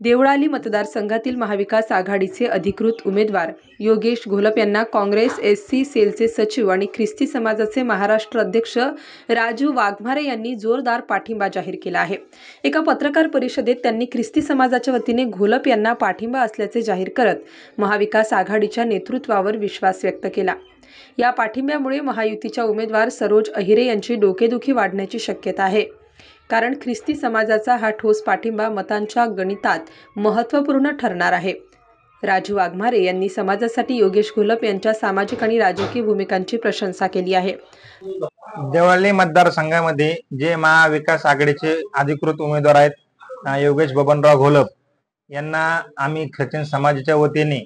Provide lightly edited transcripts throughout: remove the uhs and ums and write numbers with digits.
देवळाली मतदारसंघातील महाविकास आघाडीचे अधिकृत उमेदवार योगेश घोलप यांना काँग्रेस एससी सेलचे सचिव आणि ख्रिस्ती समाजाचे महाराष्ट्र अध्यक्ष राजू वाघमारे यांनी जोरदार पाठिंबा जाहीर केला आहे। एका पत्रकार परिषदेत त्यांनी ख्रिस्ती समाजाच्या वतीने घोलप यांना पाठिंबा असल्याचे जाहीर करत महाविकास आघाडीच्या नेतृत्वावर विश्वास व्यक्त केला। या पाठिंब्यामुळे महायुतीच्या उमेदवार सरोज अहिरे यांची डोकेदुखी वाढण्याची शक्यता आहे, कारण ख्रिस्ती समाजाचा हा ठोस पाठिंबा मतांच्या गणितात महत्त्वपूर्ण ठरणार आहे। राजू वाघमारे यांनी समाजासाठी योगेश घोलप यांच्या सामाजिक आणि राजकीय भूमिकांची प्रशंसा केली आहे। देवळाली मतदारसंघामध्ये जे महाविकास आघाडीचे अधिकृत उमेदवार आहेत योगेश बबनराव घोलप यांना आम्ही ख्रिश्चन समाजाच्या वतीने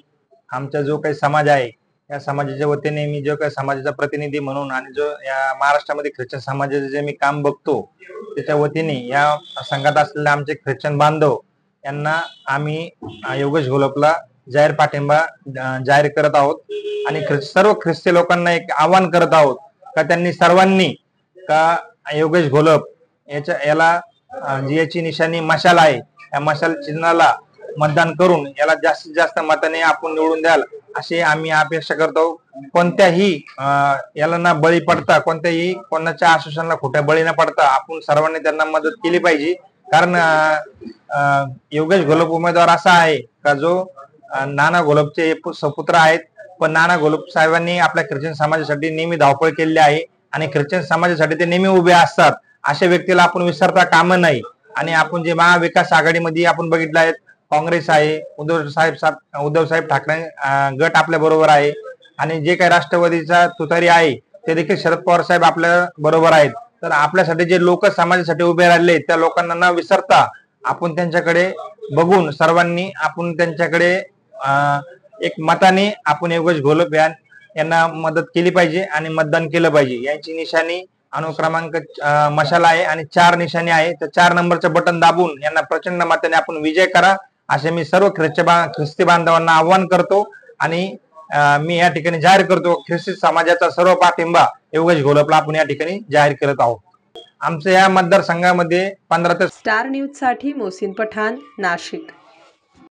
आमचा जो काही समाज आहे या समाजाच्या वतीने मी जो काही समाजाचा प्रतिनिधी म्हणून आणि जो या महाराष्ट्रामध्ये ख्रिश्चन समाजाचे जे मी काम बघतो त्याच्या वतीने या संघात असलेले आमचे ख्रिश्चन बांधव यांना आम्ही योगेश घोलपला जाहीर पाठिंबा जाहीर करत आहोत आणि सर्व ख्रिस्ती लोकांना एक आवाहन करत आहोत का त्यांनी सर्वांनी का योगेश घोलप याला जी याची निशाणी मशाल आहे या मशाल चिन्हाला मतदान करून याला जास्तीत जास्त मताने आपण निवडून द्याल अशी आम्ही अपेक्षा करतो। कोणत्याही याला ना बळी पडता कोणत्याही कोणाच्या आश्वासनाला खोट्या बळी न पडता आपण सर्वांनी त्यांना मदत केली पाहिजे, कारण योगेश घोलप उमेदवार असा आहे का जो नाना घोलपचे सपुत्र आहेत, पण नाना घोलप साहेबांनी आपल्या ख्रिश्चन समाजासाठी नेहमी धावपळ केलेली आहे आणि ख्रिश्चन समाजासाठी ते नेहमी उभे असतात। अशा व्यक्तीला आपण विसरता कामा नाही आणि आपण जे महाविकास आघाडीमध्ये आपण बघितलं आहे काँग्रेस आहे, उद्धव साहेब ठाकरे गट आपल्या बरोबर आहे आणि जे काही राष्ट्रवादीचा तुतारी आहे ते देखील शरद पवार साहेब आपल्या बरोबर आहेत। तर आपल्यासाठी जे लोक समाजासाठी उभे राहिले त्या लोकांना न विसरता आपण त्यांच्याकडे बघून सर्वांनी आपण त्यांच्याकडे एक मताने आपण योगेश घोलप यांना मदत केली पाहिजे आणि मतदान केलं पाहिजे। यांची निशाणी अनुक्रमांक मशाल आहे आणि 4 निशाणी आहे, तर 4 नंबरचं बटन दाबून यांना प्रचंड मताने आपण विजय करा असे मी सर्व ख्रिस्ती बांधवांना आवाहन करतो आणि मी या ठिकाणी जाहीर करतो ख्रिस्ती समाजाचा सर्व पाठिंबा योगेश घोलपला आपण या ठिकाणी जाहीर करत आहोत। आमच्या या मतदारसंघामध्ये 15 ते स्टार न्यूज साठी मोहसिन पठाण, नाशिक।